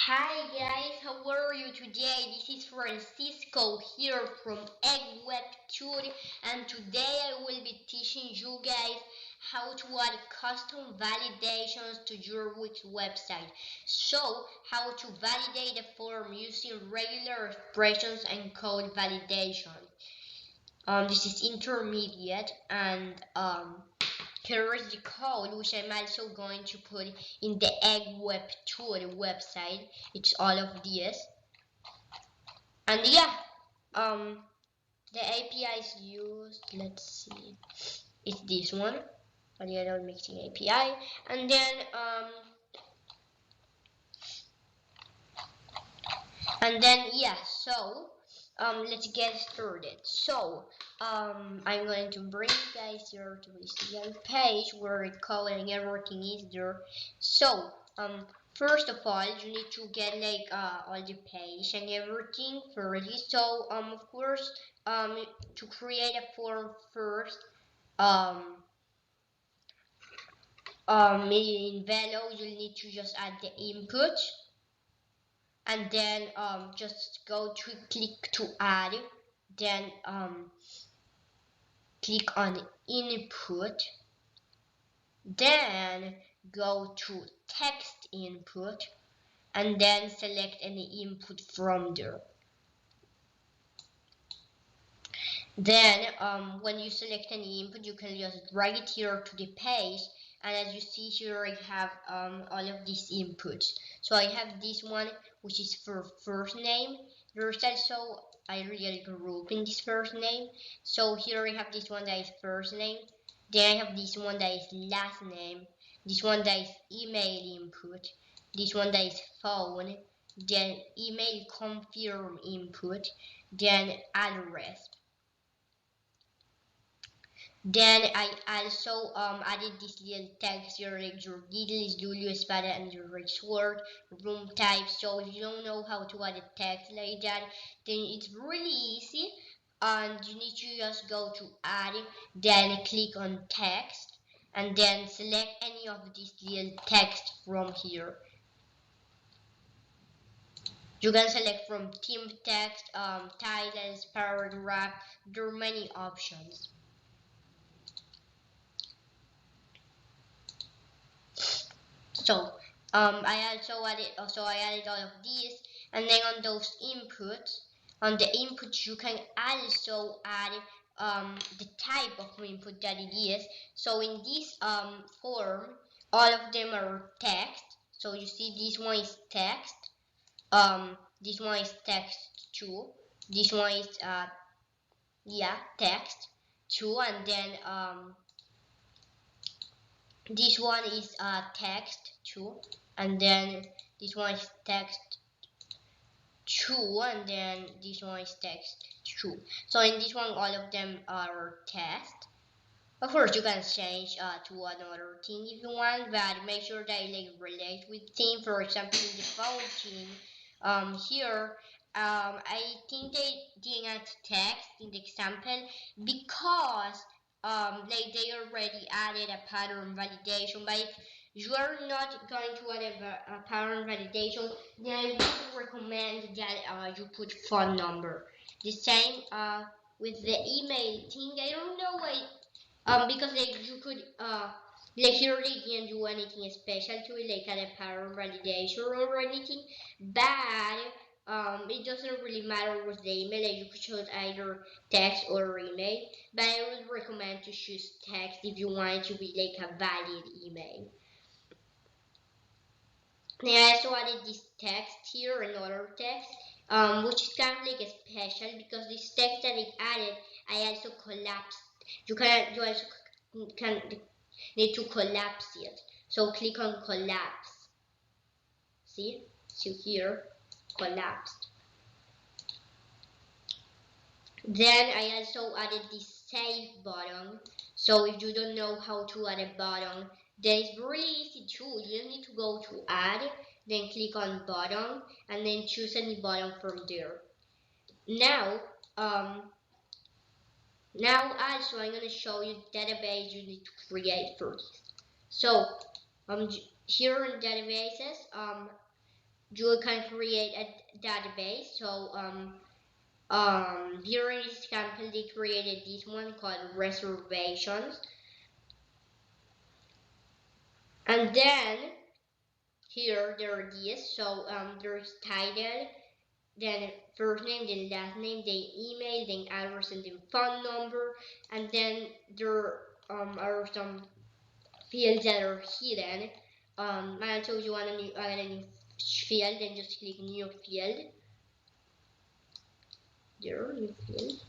Hi guys, how are you today? This is Francisco here from EggWebTut, and today I will be teaching you guys how to add custom validations to your Wix website. So, how to validate a form using regular expressions and code validation. This is intermediate, and here is the code, which I'm also going to put in the EggWebTut website. It's all of this, and yeah, um, the API is used. Let's see, it's this one, variable mixing API, and then yeah. So let's get started. So I'm going to bring you guys here to this little page where the code and everything is there. So first of all, you need to get like all the page and everything first. So of course to create a form first, um in Velo you'll need to just add the input, and then just go to click to add, then click on input, then go to text input, and then select any input from there. Then when you select any input, you can just drag it here to the page, and as you see here I have all of these inputs. So I have this one, which is for first name. There's also I really group in this first name. So here I have this one that is first name, then I have this one that is last name, this one that is email input, this one that is phone, then email confirm input, then address. Then I also added this little text here, like your details, Julio Espada, and your resort, room type. So if you don't know how to add a text like that, then it's really easy. And you need to just go to add, then click on text, and then select any of these little text from here. You can select from theme text, titles, paragraph. There are many options. So I added all of these, and then on those inputs, on the inputs you can also add the type of input that it is. So in this form, all of them are text. So you see this one is text, this one is text too, this one is text too, and then this one is text too, and then this one is text too, and then this one is text too. So in this one, all of them are text. Of course, you can change to another thing if you want, but make sure that it relate with theme. For example, in the phone theme, here, I think they didn't add text in the example because they already added a pattern validation. But if you are not going to add a pattern validation, then I would recommend that you put phone number. The same with the email thing. I don't know why because like you could like here they didn't do anything special to it, like add a pattern validation or anything, but it doesn't really matter with the email. Like you could choose either text or email, but I would recommend to choose text if you want it to be like a valid email. And I also added this text here, another text, which is kind of like a special because this text that it added, I also collapsed. You also can need to collapse it. So click on collapse. See? So here, collapsed. Then I also added this save button. So if you don't know how to add a button, then it's really easy too. You just need to go to add, then click on button, and then choose any button from there. Now, also I'm gonna show you the database you need to create first. So here in databases, you can create a database. So here in this example, they created this one called reservations, and then here there are these. So there's title, then first name, then last name, then email, then address, and then phone number, and then there are some fields that are hidden. And so you want a new field, then just click new field. There, new field.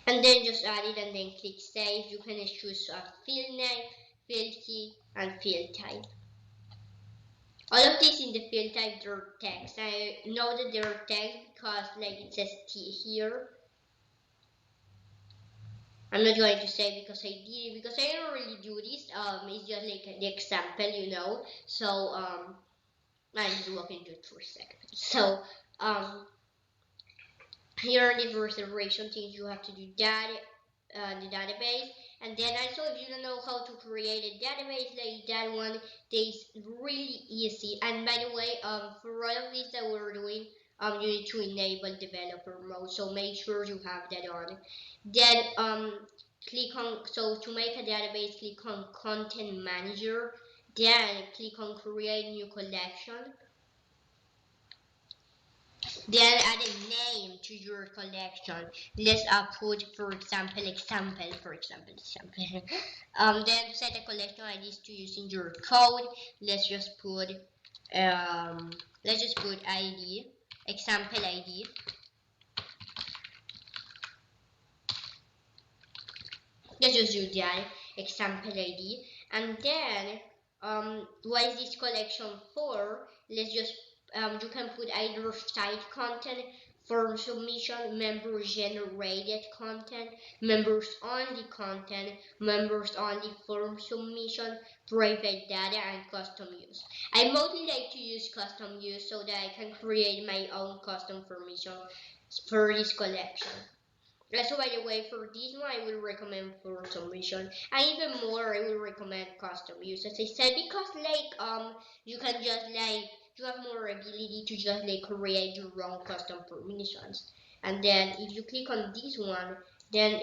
And then just add it and then click save. You can choose a field name, field key, and field type. All of these in the field type, they're text. I know that they're text because like it says T here. I'm not going to say because I did it, because I don't really do this. It's just like the example, you know. So I'm just walking through it for a second. So here are the reservation things you have to do that, the database, and then also if you don't know how to create a database like that one, it's really easy. And by the way, for all of this that we're doing, you need to enable developer mode, so make sure you have that on. Then click on, so to make a database, click on content manager, then click on create new collection. Then add a name to your collection. Let's put, for example, example. Then set a collection ID to using your code. Let's just put ID, example ID. Let's just do that, example ID. And then what is this collection for? Let's just you can put either site content, form submission, member generated content, members only content, members only form submission, private data, and custom use. I mostly like to use custom use so that I can create my own custom permission for this collection. So by the way, for this one, I will recommend for submission, and even more, I will recommend custom use, as I said, because like you can just like you have more ability to just like create your own custom permissions. And then if you click on this one, then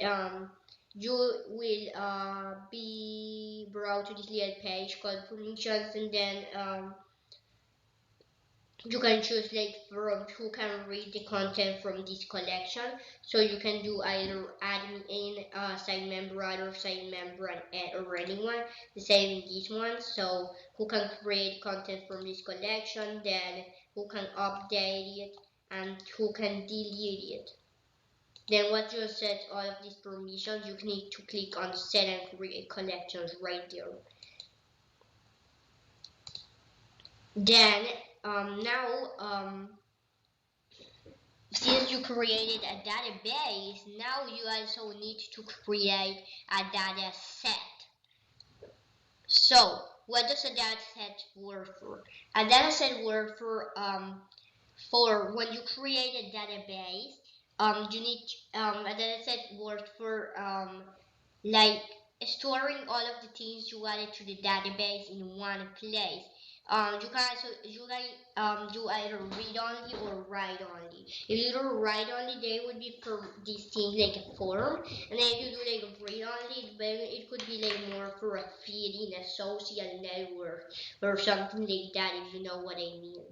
you will be brought to this little page called permissions, and then you can choose like from who can read the content from this collection. So you can do either admin, side member, other side member, and or anyone. The same in this one. So who can create content from this collection, then who can update it, and who can delete it. Then once you set all of these permissions, you need to click on set and create collections right there. Then now since you created a database, now you also need to create a data set. So what does a data set work for? A data set work for when you create a database, you need a data set work for like storing all of the things you added to the database in one place. You can also do either read only or write only. If you do write only, they would be for these things like a form, and then if you do like a read only, it could be like more for a feed in a social network or something like that, if you know what I mean.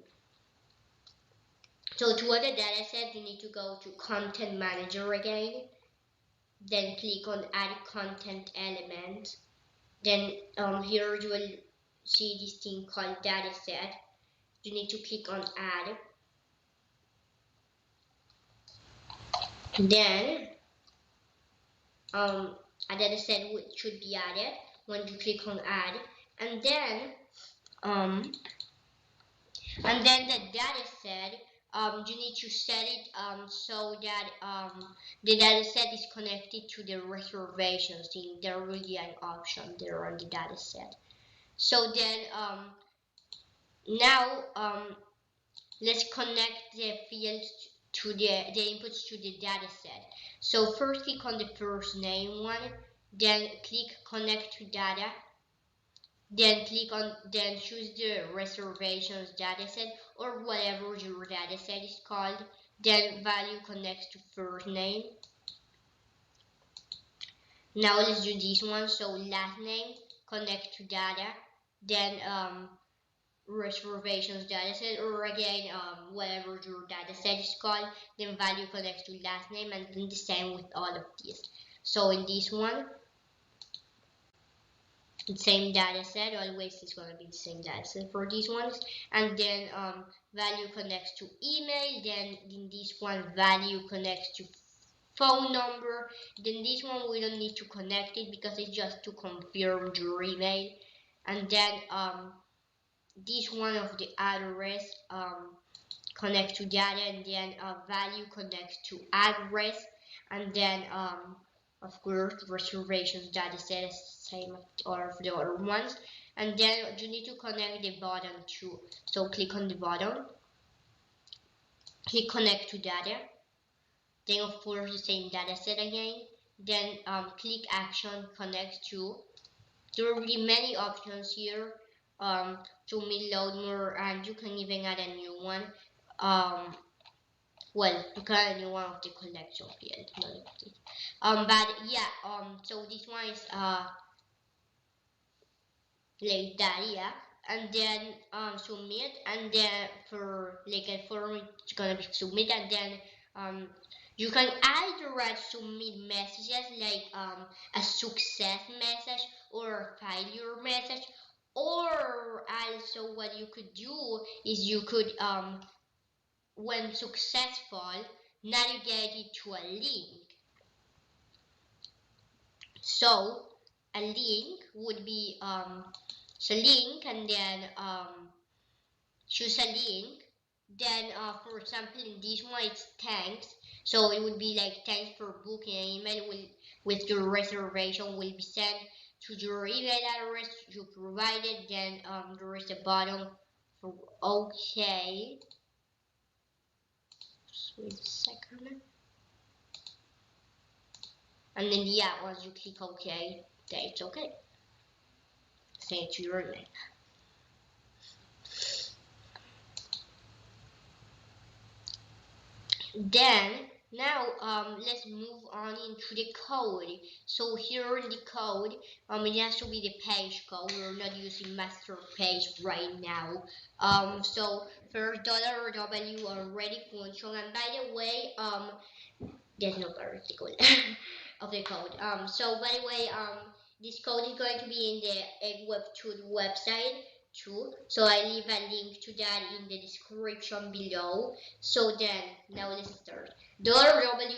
So to add a data set, you need to go to Content Manager again. Then click on add content element. Then here you will see this thing called dataset. You need to click on add. Then a dataset should be added when you click on add, and then the dataset, you need to set it so that the dataset is connected to the reservations thing. There will be an option there on the dataset. So then now let's connect the fields to the inputs to the dataset. So first click on the first name one, then click connect to data. Then choose the reservations dataset or whatever your dataset is called. Then value connects to first name. Now let's do this one. So last name connect to data. Then reservations dataset, or again whatever your dataset is called. Then value connects to last name, and then the same with all of these. So in this one, the same data set, always it's going to be the same data set for these ones. And then value connects to email. Then in this one, value connects to phone number. Then this one we don't need to connect it because it's just to confirm your email. And then this one of the address connects to data, and then value connects to address. And then of course reservations data set is same as all of the other ones. And then you need to connect the button too. So click on the button, click connect to data, then of course the same data set again. Then click action connect to. There will be many options here to load more, and you can even add a new one. Well, you can add a new one of the collection field, but yeah, so this one is like that, yeah. And then submit, and then for like a form it's gonna be submit, and then you can either write submit messages like a success message or a failure message, or also what you could do is you could when successful navigate it to a link. So a link would be so link, and then choose a link. Then for example in this one it's thanks, so it would be like thanks for booking. An email with your reservation will be sent to your email address you provided. Then there is a button for okay. Just wait a second. And then yeah, once you click okay, then it's okay. Send it to your email. Then now let's move on into the code. So here in the code, it has to be the page code. We're not using master page right now. So first $w already function, and by the way, there's no particle of the code. So by the way, this code is going to be in the EggWebTut website too. So I leave a link to that in the description below. So then now let's start. $w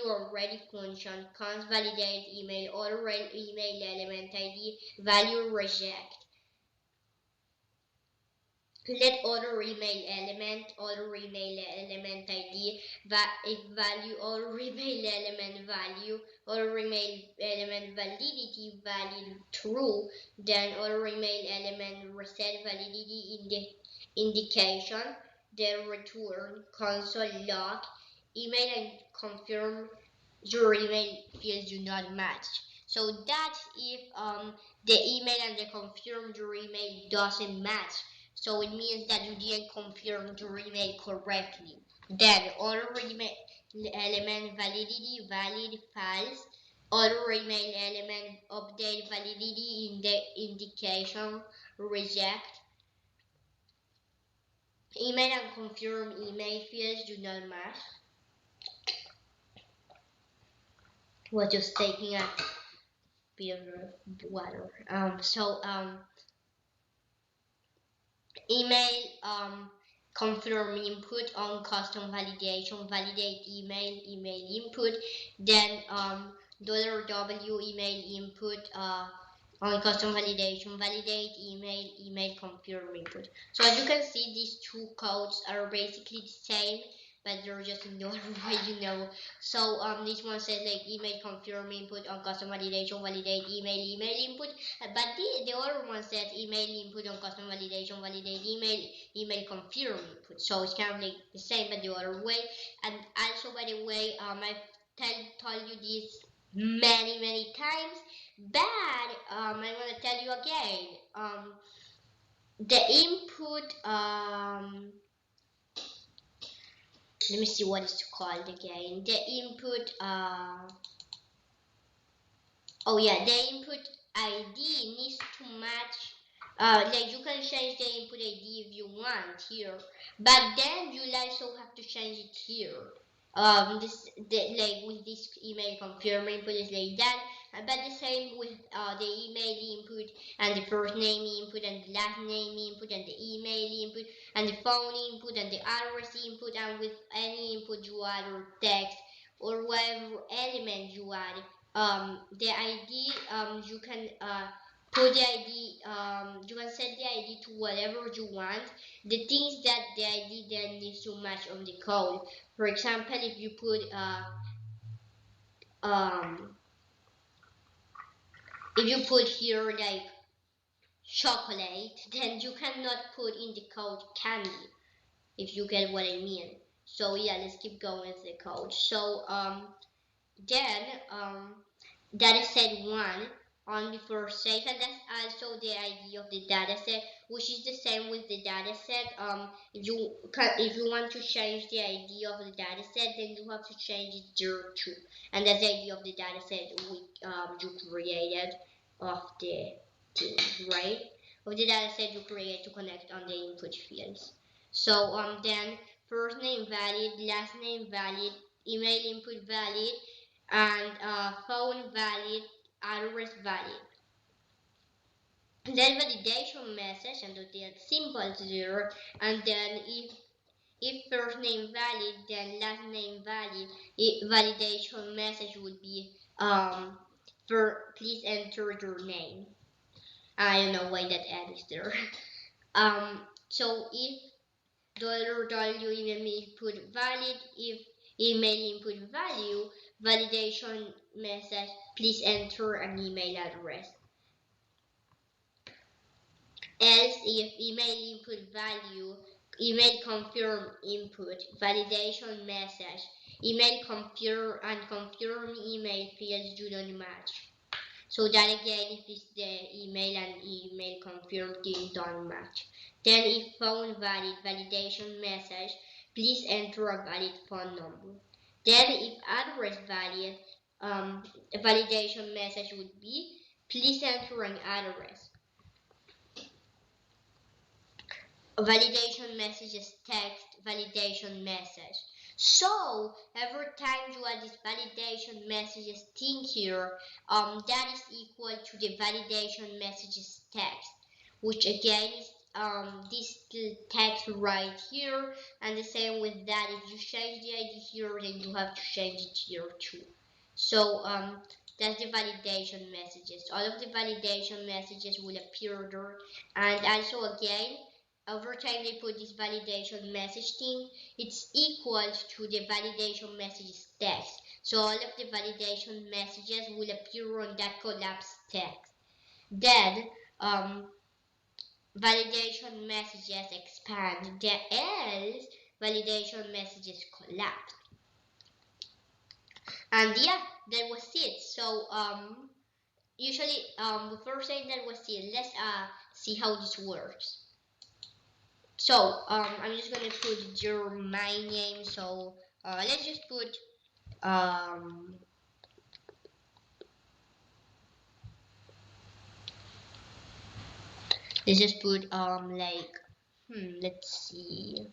already function const validate email order email element ID value reject. Let other email element ID if value other email element value other email element validity valid true, then other email element reset validity indication, then return console log email and confirm your email fields do not match. So that's if the email and the confirm your email doesn't match. So it means that you didn't confirm your email correctly. Then other email element validity valid false. Other email element update validity in the indication reject. Email and confirm email fields do not match. Was just taking a bit of water. Email confirm input on custom validation validate email input. Then $w email input on custom validation validate email confirm input. So as you can see, these two codes are basically the same, but they're just in the other way. So this one says like email confirm input on custom validation validate email input, but the other one says email input on custom validation validate email confirm input. So it's kind of like the same but the other way. And also by the way, I've told you this many times, but I'm gonna tell you again. the input, let me see what it's called again. The input, oh yeah, the input ID needs to match. Like you can change the input ID if you want here, but then you also have to change it here. Like with this email confirm input is like that, but the same with the email input and the first name input and the last name input and the email input and the phone input and the address input, and with any input you add or text or whatever element you add, the ID, you can put the ID, you can set the ID to whatever you want. The things that the ID then needs to match on the code. For example, if you put um here like chocolate, then you cannot put in the code candy, if you get what I mean. So yeah, let's keep going with the code. So then dataset 1 only for safe, and that's also the ID of the dataset, which is the same with the dataset. If you want to change the ID of the dataset, then you have to change it there too, and that's the ID of the dataset you created of the thing, right? Of the dataset you create to connect on the input fields. So then first name valid, last name valid, email input valid, and phone valid, address valid. Then validation message and the symbol 0, and then if first name valid, then last name valid. Validation message would be for please enter your name. I don't know why that ad is there. So if $W email input valid, if email input value, validation message, please enter an email address. Else, if email input value, email confirm input, validation message, email confirm and confirm email fields do not match. So that again, if it's the email and email confirmed thing don't match. Then if phone valid, validation message, please enter a valid phone number. Then if address valid, a validation message would be, please enter an address. A validation message is text validation message. So every time you add this validation messages thing here, that is equal to the validation messages text, which again is this text right here, and the same with that. If you change the ID here, then you have to change it here too. So that's the validation messages. All of the validation messages will appear there, and also again, every time they put this validation message thing, it's equal to the validation messages text. So all of the validation messages will appear on that collapsed text. Then validation messages expand. The else validation messages collapse. And yeah, that was it. So usually before saying that was it, let's see how this works. So I'm just gonna put your my name. So let's just put like let's see.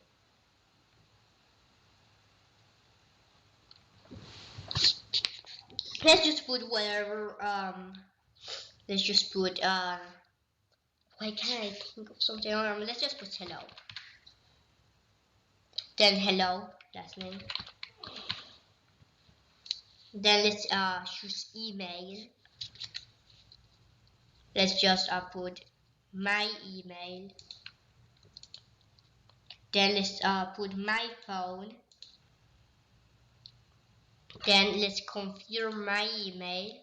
Let's just put whatever let's just put why can't I think of something? Let's just put hello. Then hello, last name. Then let's choose email. Let's just put my email. Then let's put my phone. Then let's confirm my email.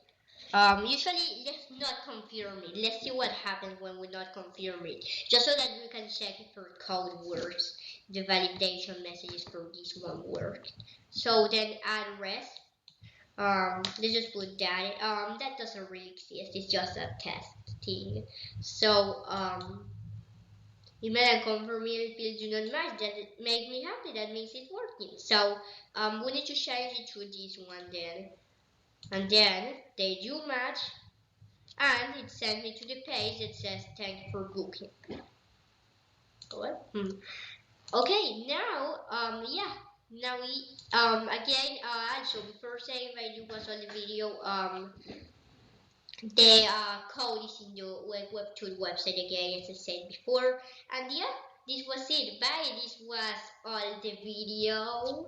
Usually let's not confirm it. Let's see what happens when we not confirm it, just so that we can check if our code works. The validation messages for this one works. So then address. Let's just put that. That doesn't really exist. It's just a test thing. So email and confirm email field do not match. That make me happy. That makes it working. So we need to change it to this one then, and then they do match, and it sends me to the page that says thank you for booking. What? Okay, now yeah, now we again also before saying if I do pause on the video the code is in the EggWebTut website again, as I said before. And yeah, this was it. Bye. This was all the video.